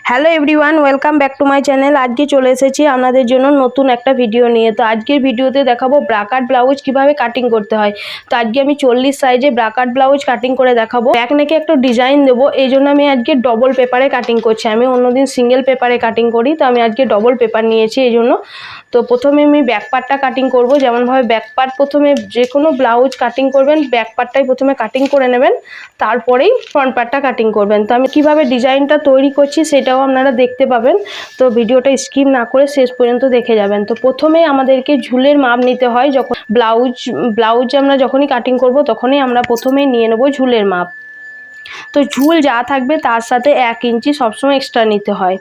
Hello everyone, welcome back to my channel. আজকে চলে এসেছি আপনাদের জন্য নতুন একটা ভিডিও নিয়ে। তো আজকের ভিডিওতে দেখাবো ব্রাকাট ব্লাউজ কিভাবে কাটিং করতে হয়। তো আজকে আমি 40 সাইজে ব্রাকাট ব্লাউজ কাটিং করে দেখাবো। ব্যাক নেকে একটা ডিজাইন দেবো, এই জন্য আমি আজকে ডবল পেপারে কাটিং করছি। আমি অন্যদিন সিঙ্গেল পেপারে কাটিং করি, তো আমি আজকে ডবল পেপার নিয়েছি এই জন্য। তো প্রথমে আমি ব্যাক পার্টটা কাটিং করব। যেমনভাবে ব্যাক পার্ট প্রথমে যে কোনো ব্লাউজ কাটিং করবেন, ব্যাক পার্টটাই প্রথমে কাটিং করে নেবেন, তারপরেই ফ্রন্ট পার্টটা কাটিং করবেন। তো আমি কিভাবে ডিজাইনটা তৈরি করছি সেটাও আপনারা দেখতে পাবেন। তো ভিডিওটা স্কিপ না করে শেষ পর্যন্ত দেখে যাবেন। তো প্রথমে আমাদেরকে ঝুলের মাপ নিতে হয়। যখন ব্লাউজ আমরা যখনই কাটিং করব তখনই আমরা প্রথমেই নিয়ে নেব ঝুলের মাপ। তো ঝুল যা থাকবে তার সাথে 1 ইঞ্চি সবসময় এক্সট্রা নিতে হয়।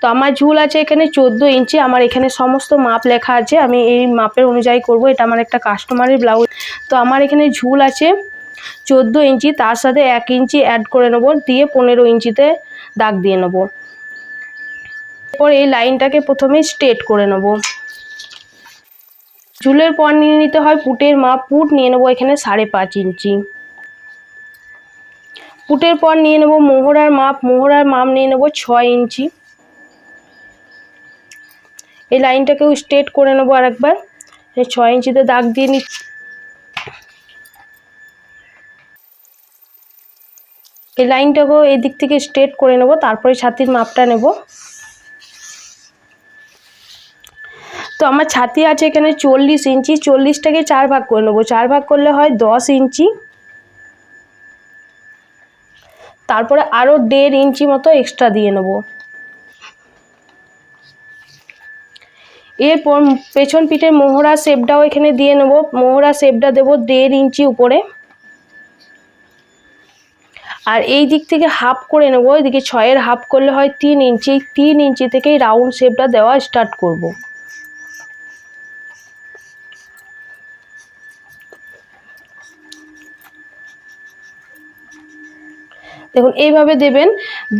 তো আমার ঝুল আছে এখানে 14 ইঞ্চি। আমার এখানে সমস্ত মাপ লেখা আছে, আমি এই মাপের অনুযায়ী করব। এটা আমার একটা কাস্টমারের ব্লাউজ। তো আমার এখানে ঝুল আছে 14 ইঞ্চি, তার সাথে 1 ইঞ্চি অ্যাড করে নেব, দিয়ে 15 ইঞ্চিতে দাগ দিয়ে নেব। এরপর এই লাইনটাকে প্রথমে স্ট্রেট করে নেব। ঝুলের পর নিয়ে নিতে হয় পুটের মাপ। পুট নিয়ে নেব এখানে 5.5 ইঞ্চি। পুটের পর নিয়ে নেব মোহরার মাপ। মোহরার মাপ নিয়ে নেব 6 ইঞ্চি। এই লাইনটাকেও স্ট্রেট করে নেব আরেকবার। 6 ইঞ্চিতে দাগ দিয়ে নিচ্ছি। এই লাইনটাকেও এই দিক থেকে স্ট্রেট করে নেব, তারপরে ছাতির মাপটা নেব। তো আমার ছাতি আছে এখানে 40 ইঞ্চি। 40টাকে 4 ভাগ করে নেব। 4 ভাগ করলে হয় 10 ইঞ্চি। তারপরে আরও 1.5 ইঞ্চি মতো এক্সট্রা দিয়ে নেব। এরপর পেছন পিঠের মোহরা শেপটাও এখানে দিয়ে নেব। মোহরা শেপটা দেবো 1.5 ইঞ্চি উপরে। আর এই দিক থেকে হাফ করে নেব। এদিকে 6-এর হাফ করলে হয় 3 ইঞ্চি। 3 ইঞ্চি থেকেই রাউন্ড শেপটা দেওয়া স্টার্ট করব। দেখুন এইভাবে দেবেন।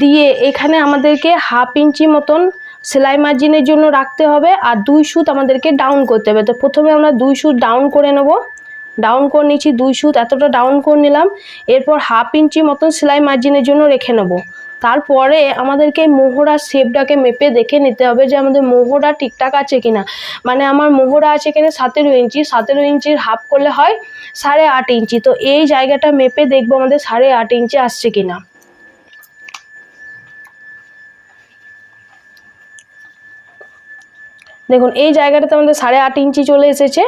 দিয়ে এখানে আমাদেরকে 1/2 ইঞ্চি মতন সেলাই মার্জিনের জন্য রাখতে হবে, আর 2 সুত আমাদেরকে ডাউন করতে হবে। তো প্রথমে আমরা 2 সুত ডাউন করে নেব। ডাউন করে নিচ্ছি 2 সুত, এতটা ডাউন করে নিলাম। এরপর 1/2 ইঞ্চি মতন সেলাই মার্জিনের জন্য রেখে নেব। তারপরে আমাদেরকে মোহরার শেপটাকে মেপে দেখে নিতে হবে যে আমাদের মোহরা ঠিকঠাক আছে কিনা। মানে আমার মোহরা আছে এখানে 17 ইঞ্চি। 17 ইঞ্চির হাফ করলে হয় 8.5 ইঞ্চি। তো এই জায়গাটা মেপে দেখবো আমাদের 8.5 ইঞ্চি আসছে কিনা। দেখুন এই জায়গাটাতে আমাদের 8.5 ইঞ্চি চলে এসেছে।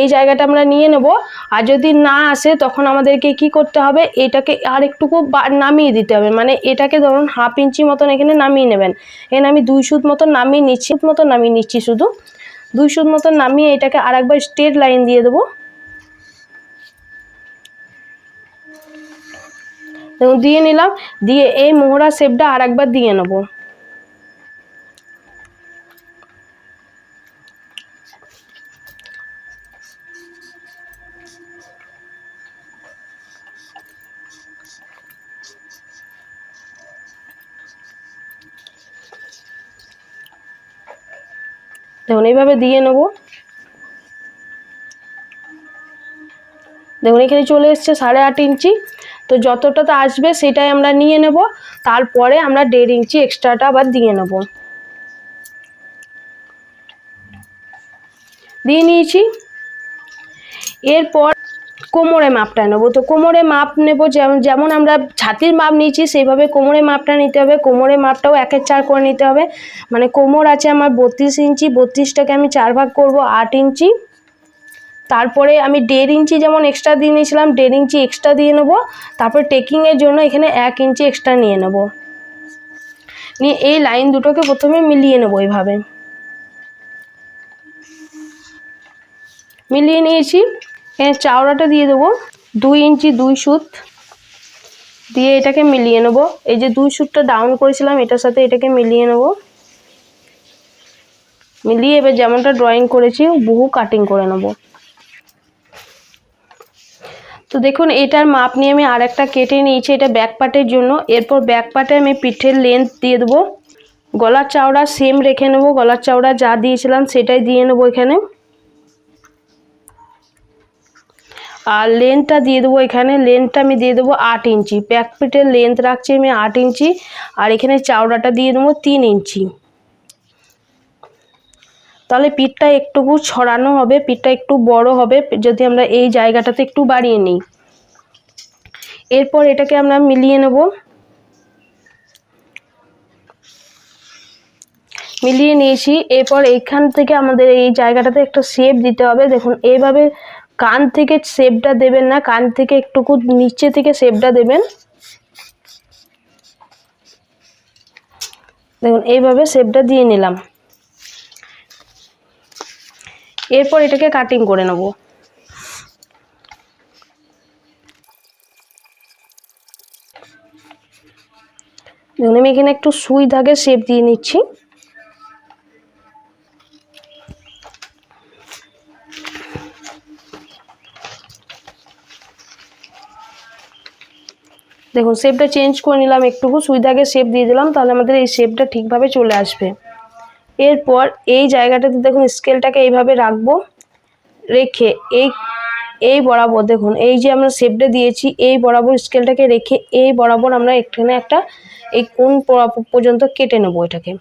এই জায়গাটা আমরা নিয়ে নেব। আর যদি না আসে তখন আমাদেরকে কি করতে হবে, এটাকে আর একটুকু নামিয়ে দিতে হবে। মানে এটাকে ধরুন 1/2 ইঞ্চি মতন এখানে নামিয়ে নেবেন। এখানে আমি 2 সুত মতন নামিয়ে নিচ্ছি। শুধু 2 সুত মতন নামিয়ে এটাকে আর একবার স্ট্রেট লাইন দিয়ে দেবো। দেখুন দিয়ে নিলাম। দিয়ে এই মোহরা শেপটা আর একবার দিয়ে নেব। দেখুন এইভাবে দিয়ে নেব। দেখুন এখানে চলে এসছে 8.5 ইঞ্চি। তো যতটাতে আসবে সেটাই আমরা নিয়ে নেব। তারপরে আমরা 1.5 ইঞ্চি এক্সট্রাটা আবার দিয়ে নেব। দিয়ে নিয়েছি। এরপর কোমরে মাপটা নেব। তো কোমরে মাপ নেব যেমন আমরা ছাতির মাপ নিয়েছি সেইভাবে কোমরে মাপটা নিতে হবে। কোমরে মাপটাও 1/4 করে নিতে হবে। মানে কোমর আছে আমার 32 ইঞ্চি। 32টাকে আমি 4 ভাগ করব 8 ইঞ্চি। তারপরে আমি 1.5 ইঞ্চি যেমন এক্সট্রা দিয়ে নিয়েছিলাম, 1.5 ইঞ্চি এক্সট্রা দিয়ে নেব। তারপর টেকিংয়ের জন্য এখানে 1 ইঞ্চি এক্সট্রা নিয়ে নেব। নিয়ে এই লাইন দুটোকে প্রথমে মিলিয়ে নেব। এইভাবে মিলিয়ে নিয়েছি। এখানে চাওড়াটা দিয়ে দেবো 2 ইঞ্চি 2 সুত দিয়ে এটাকে মিলিয়ে নেব। এই যে 2 সুতটা ডাউন করেছিলাম এটার সাথে এটাকে মিলিয়ে নেব। মিলিয়ে এবার যেমনটা ড্রয়িং করেছি বহু কাটিং করে নেব। তো দেখুন এটার মাপ নিয়ে আমি আরেকটা কেটে নিয়েছি, এটা ব্যাক পার্টের জন্য। এরপর ব্যাক পার্টে আমি পিঠের লেন্থ দিয়ে দেবো। গলার চওড়া সেম রেখে নেব। গলার চওড়া যা দিয়েছিলাম সেটাই দিয়ে নেব এখানে। আর লেন্থটা দিয়ে দেবো, এখানে লেন্থটা আমি দিয়ে দেবো 8 ইঞ্চি। ব্যাক পিটের লেন্থ রাখছি আমি 8 ইঞ্চি, আর এখানে চওড়াটা দিয়ে দেবো 3 ইঞ্চি। তাহলে পিঠটা একটুকু ছড়ানো হবে, পিঠটা একটু বড় হবে যদি আমরা এই জায়গাটাতে একটু বাড়িয়ে নিই। এরপর এটাকে আমরা মিলিয়ে নেব। মিলিয়ে নিয়েছি। এরপর এইখান থেকে আমাদের এই জায়গাটাতে একটা শেপ দিতে হবে। দেখুন এইভাবে কান থেকে শেপটা দেবেন না, কান থেকে একটুকু নিচে থেকে শেপটা দেবেন। দেখুন এইভাবে শেপটা দিয়ে নিলাম। এরপর এটাকে কাটিং করে নেব। দেখুন আমি এখানে একটু সুই ধাগে শেপ দিয়ে নিচ্ছি। দেখুন শেপটা চেঞ্জ করে নিলাম, একটুকু সুই ধাগে শেপ দিয়ে দিলাম, তাহলে আমাদের এই শেপটা ঠিকভাবে চলে আসবে। এরপর এই জায়গাটাতে দেখুন স্কেলটাকে এইভাবে রাখবো, রেখে এই বরাবর দেখুন এই যে আমরা শেপটা দিয়েছি এই বরাবর স্কেলটাকে রেখে এই বরাবর আমরা এখানে একটা এই কোণ পর্যন্ত কেটে নেব এটাকে।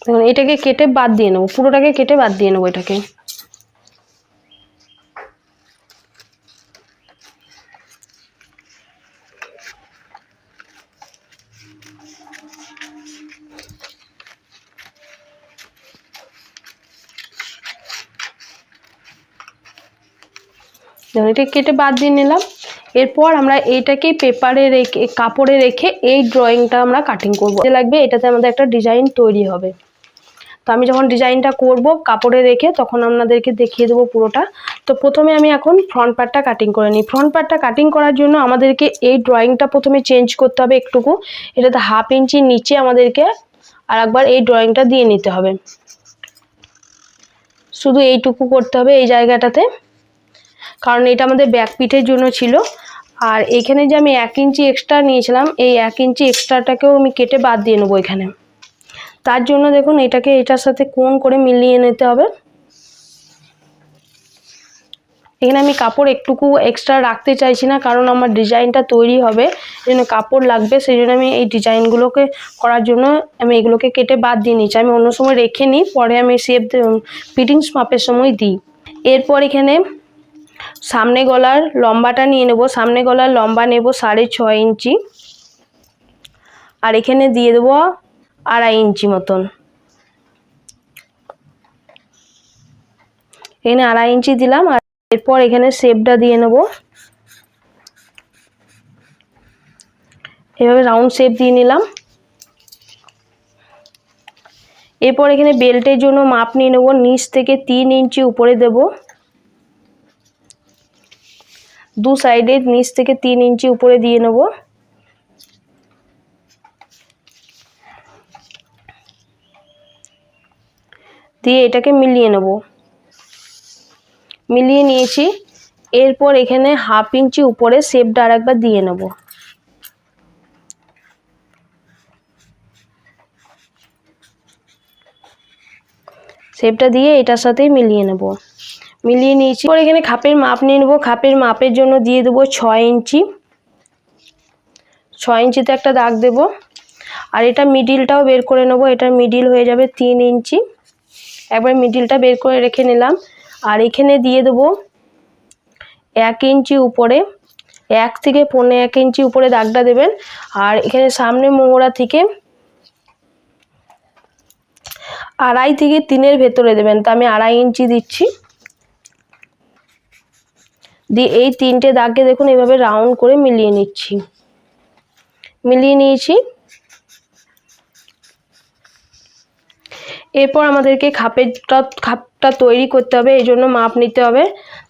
দেখুন এটাকে কেটে বাদ দিয়ে নেবো, পুরোটাকে কেটে বাদ দিয়ে নেবো এটাকে। দেখুন এটা কেটে বাদ দিয়ে নিলাম। এরপর আমরা এইটাকে পেপারে রেখে কাপড়ে রেখে এই ড্রয়িংটা আমরা কাটিং করব। লাগবে এটাতে আমাদের একটা ডিজাইন তৈরি হবে। তো আমি যখন ডিজাইনটা করব কাপড়ে রেখে তখন আপনাদেরকে দেখিয়ে দেবো পুরোটা। তো প্রথমে আমি এখন ফ্রন্ট পার্টটা কাটিং করে নিই। ফ্রন্ট পার্টটা কাটিং করার জন্য আমাদেরকে এই ড্রয়িংটা প্রথমে চেঞ্জ করতে হবে একটুকু। এটাতে 1/2 ইঞ্চি নিচে আমাদেরকে আর একবার এই ড্রয়িংটা দিয়ে নিতে হবে। শুধু এইটুকু করতে হবে এই জায়গাটাতে, কারণ এটা আমাদের ব্যাক পিঠের জন্য ছিল। আর এখানে যে আমি 1 ইঞ্চি এক্সট্রা নিয়েছিলাম এই 1 ইঞ্চি এক্সট্রাটাকেও আমি কেটে বাদ দিয়ে নেবো এখানে। তার জন্য দেখুন এটাকে এটার সাথে কোণ করে মিলিয়ে নিতে হবে। এখানে আমি কাপড় একটুকু এক্সট্রা রাখতে চাইছি না, কারণ আমার ডিজাইনটা তৈরি হবে জন্য কাপড় লাগবে, সেই জন্য আমি এই ডিজাইনগুলোকে করার জন্য আমি এগুলোকে কেটে বাদ দিয়ে নিচ্ছি। আমি অন্য সময় রেখে নিই, পরে আমি শেপ ফিটিংস মাপের সময় দিই। এরপর এখানে সামনে গলার লম্বাটা নিয়ে নেব। সামনে গলার লম্বা নেব 6.5 ইঞ্চি, আর এখানে দিয়ে দেবো 2.5 ইঞ্চি মতন। এখানে 2.5 ইঞ্চি দিলাম। আর এরপর এখানে শেপটা দিয়ে নেব, এভাবে রাউন্ড শেপ দিয়ে নিলাম। এরপর এখানে বেল্টের জন্য মাপ নিয়ে নেব, নিচ থেকে 3 ইঞ্চি উপরে দেব, দু সাইডে নিচ থেকে 3 ইঞ্চি উপরে দিয়ে নেব। দিয়ে এটাকে মিলিয়ে নেব। মিলিয়ে নিয়েছি। এরপর এখানে 1/2 ইঞ্চি উপরে শেপটা আরেকবার দিয়ে নেব। শেপটা দিয়ে এটার সাথেই মিলিয়ে নেব। মিলিয়ে নিয়েছি। এরপর এখানে খাপের মাপ নিয়ে নেব। খাপের মাপের জন্য দিয়ে দেবো 6 ইঞ্চি। 6 ইঞ্চিতে একটা দাগ দেব। আর এটা মিডিলটাও বের করে নেব। এটার মিডিল হয়ে যাবে 3 ইঞ্চি। একবার মিডিলটা বের করে রেখে নিলাম। আর এখানে দিয়ে দেবো 1 ইঞ্চি উপরে, 1 থেকে 1.25 ইঞ্চি উপরে দাগটা দেবেন। আর এখানে সামনে মোহরা থেকে 2.5 থেকে 3-এর ভেতরে দেবেন। তো আমি 2.5 ইঞ্চি দিচ্ছি। দিয়ে এই 3টে দাগকে দেখুন এইভাবে রাউন্ড করে মিলিয়ে নিচ্ছি। মিলিয়ে নিয়েছি। এরপর আমাদেরকে খাপটা তৈরি করতে হবে, এই জন্য মাপ নিতে হবে।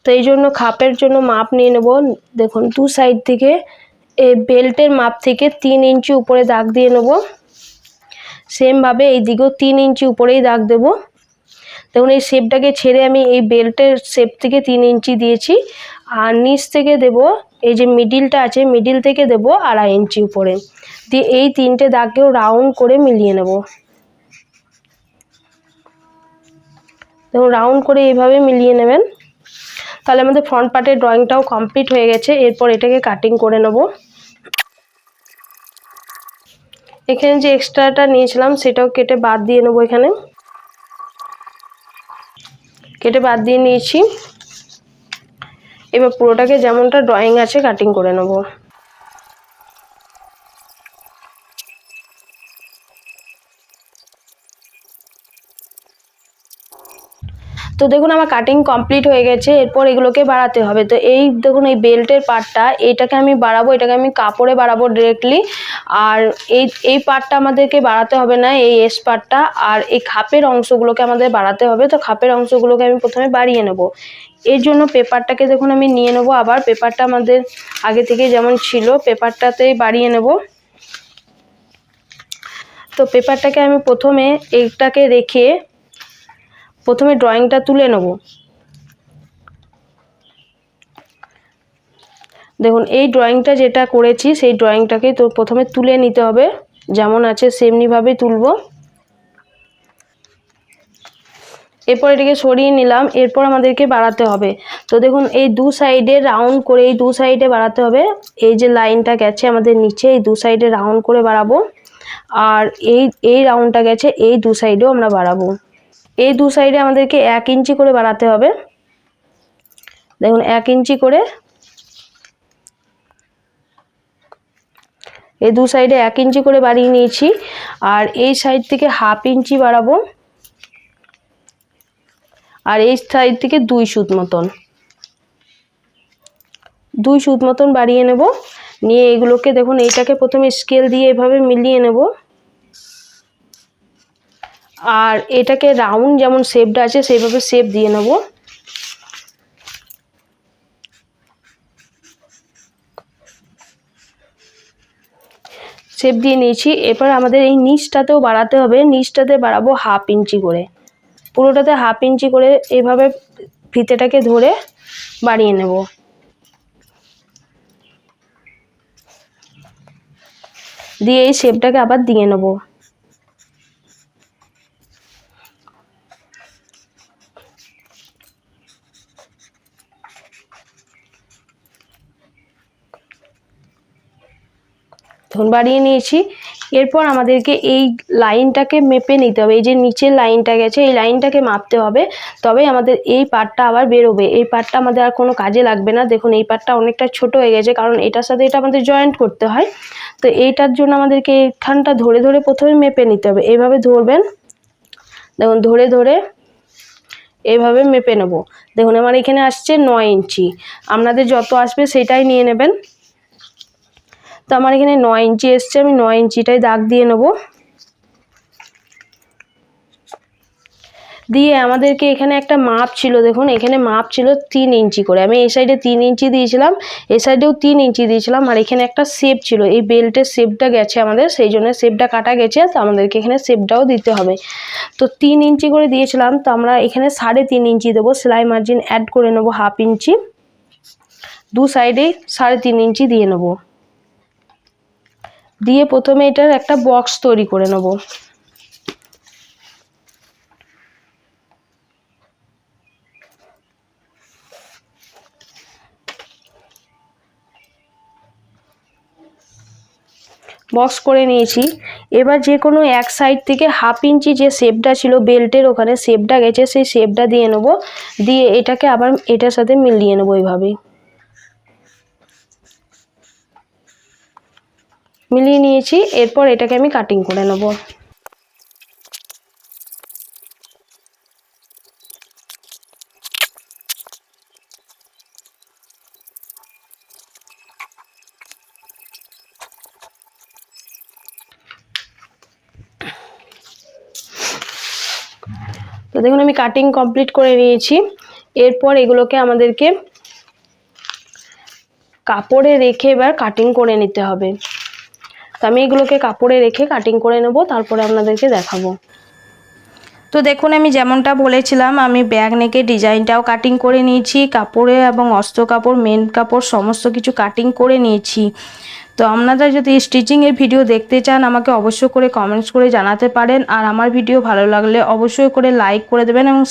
তো এই জন্য খাপের জন্য মাপ নিয়ে নেব। দেখুন দু সাইড থেকে এই বেল্টের মাপ থেকে 3 ইঞ্চি উপরে দাগ দিয়ে নেব। সেমভাবে এই দিকেও 3 ইঞ্চি উপরেই দাগ দেব। দেখুন এই শেপটাকে ছেড়ে আমি এই বেল্টের শেপ থেকে 3 ইঞ্চি দিয়েছি, আর নিচ থেকে দেব এই যে মিডিলটা আছে মিডিল থেকে দেব 2.5 ইঞ্চি উপরে, দিয়ে এই 3টে দাগকেও রাউন্ড করে মিলিয়ে নেব। দেখুন রাউন্ড করে এইভাবে মিলিয়ে নেবেন। তাহলে আমাদের ফ্রন্ট পার্টের ড্রয়িংটাও কমপ্লিট হয়ে গেছে। এরপর এটাকে কাটিং করে নেব। এখানে যে এক্সট্রাটা নিয়েছিলাম সেটাও কেটে বাদ দিয়ে নেব, এখানে কেটে বাদ দিয়ে নিয়েছি। এবার পুরোটাকে যেমনটা ড্রয়িং আছে কাটিং করে নেব। তো দেখুন আমার কাটিং কমপ্লিট হয়ে গেছে। এরপর এগুলোকে বাড়াতে হবে। তো এই দেখুন এই বেল্টের পার্টটা এইটাকে আমি বাড়াবো, এটাকে আমি কাপড়ে বাড়াবো ডিরেক্টলি। আর এই পার্টটা আমাদেরকে বাড়াতে হবে না, এই এস পার্টটা। আর এই খাপের অংশগুলোকে আমাদের বাড়াতে হবে। তো খাপের অংশগুলোকে আমি প্রথমে বাড়িয়ে নেব। এর জন্য পেপারটাকে দেখুন আমি নিয়ে নেব, আবার পেপারটা আমাদের আগে থেকে যেমন ছিল পেপারটাতেই বাড়িয়ে নেব। তো পেপারটাকে আমি প্রথমে এইটাকে রেখে প্রথমে ড্রয়িংটা তুলে নেব। দেখুন এই ড্রয়িংটা যেটা করেছি সেই ড্রয়িংটাকে তো প্রথমে তুলে নিতে হবে, যেমন আছে সেমনিভাবেই তুলব। এরপর এটাকে সরিয়ে নিলাম। এরপর আমাদেরকে বাড়াতে হবে। তো দেখুন এই দু সাইডে রাউন্ড করে এই দু সাইডে বাড়াতে হবে। এই যে লাইনটা গেছে আমাদের নিচে এই দু সাইডে রাউন্ড করে বাড়াবো। আর এই রাউন্ডটা গেছে এই দু সাইডেও আমরা বাড়াবো। এই দু সাইডে আমাদেরকে 1 ইঞ্চি করে বাড়াতে হবে। দেখুন 1 ইঞ্চি করে এই দু সাইডে 1 ইঞ্চি করে বাড়িয়ে নিয়েছি। আর এই সাইড থেকে 1/2 ইঞ্চি বাড়াবো, আর এই সাইড থেকে 2 সুত মতন 2 সুত মতন বাড়িয়ে নেব। নিয়ে এগুলোকে দেখুন এইটাকে প্রথমে স্কেল দিয়ে এভাবে মিলিয়ে নেব। আর এটাকে রাউন্ড যেমন শেপটা আছে সেইভাবে শেপ দিয়ে নেব। শেপ দিয়ে নিয়েছি। এরপর আমাদের এই নিচটাতেও বাড়াতে হবে। নিচটাতে বাড়াবো 1/2 ইঞ্চি করে, পুরোটাতে 1/2 ইঞ্চি করে এইভাবে ফিতেটাকে ধরে বাড়িয়ে নেব। দিয়ে এই শেপটাকে আবার দিয়ে নেব। ধন বাড়িয়ে নিয়েছি। এরপর আমাদেরকে এই লাইনটাকে মেপে নিতে হবে। এই যে নিচের লাইনটা গেছে এই লাইনটাকে মাপতে হবে, তবেই আমাদের এই পার্টটা আবার বেরোবে। এই পার্টটা আমাদের আর কোনো কাজে লাগবে না। দেখুন এই পার্টটা অনেকটা ছোট হয়ে গেছে, কারণ এটার সাথে এটা আমাদের জয়েন্ট করতে হয়। তো এইটার জন্য আমাদেরকে এইখানটা ধরে ধরে প্রথমে মেপে নিতে হবে। এইভাবে ধরবেন, দেখুন ধরে ধরে এইভাবে মেপে নেব। দেখুন আমার এখানে আসছে 9 ইঞ্চি। আপনাদের যত আসবে সেটাই নিয়ে নেবেন। তো আমার এখানে 9 ইঞ্চি এসছে, আমি 9 ইঞ্চিটাই দাগ দিয়ে নেব। দিয়ে আমাদেরকে এখানে একটা মাপ ছিল, দেখুন এখানে মাপ ছিল 3 ইঞ্চি করে। আমি এই সাইডে 3 ইঞ্চি দিয়েছিলাম, এই সাইডেও 3 ইঞ্চি দিয়েছিলাম। আর এখানে একটা শেপ ছিল, এই বেল্টের শেপটা গেছে আমাদের, সেই জন্য শেপটা কাটা গেছে। তো আমাদেরকে এখানে শেপটাও দিতে হবে। তো 3 ইঞ্চি করে দিয়েছিলাম, তো আমরা এখানে 3.5 ইঞ্চি দেবো। সেলাই মার্জিন অ্যাড করে নেব 1/2 ইঞ্চি, দু সাইডে 3.5 ইঞ্চি দিয়ে নেব। দিয়ে প্রথমে এটার একটা বক্স তৈরি করে নেব। বক্স করে নিয়েছি। এবার যে কোনো এক সাইড থেকে 1/2 ইঞ্চি যে শেপটা ছিল বেল্টের ওখানে শেপটা গেছে, সেই শেপটা দিয়ে নেব। দিয়ে এটাকে আবার এটার সাথে মিলিয়ে নেব। এইভাবেই মিলিয়ে নিয়েছি। এরপর এটাকে আমি কাটিং করে নেব। তো দেখুন আমি কাটিং কমপ্লিট করে নিয়েছি। এরপর এগুলোকে আমাদেরকে কাপড়ে রেখে এবার কাটিং করে নিতে হবে। তো আমি এগুলোকে কাপড়ে রেখে কাটিং করে নেব, তারপরে আপনাদেরকে দেখাবো। তো দেখুন আমি যেমনটা বলেছিলাম আমি ব্যাক নেকের ডিজাইনটাও কাটিং করে নিয়েছি, কাপড়ে এবং অস্ত্র কাপড় মেন কাপড় সমস্ত কিছু কাটিং করে নিয়েছি। তো আপনারা যদি স্টিচিংয়ের ভিডিও দেখতে চান আমাকে অবশ্যই করে কমেন্টস করে জানাতে পারেন। আর আমার ভিডিও ভালো লাগলে অবশ্যই করে লাইক করে দেবেন এবং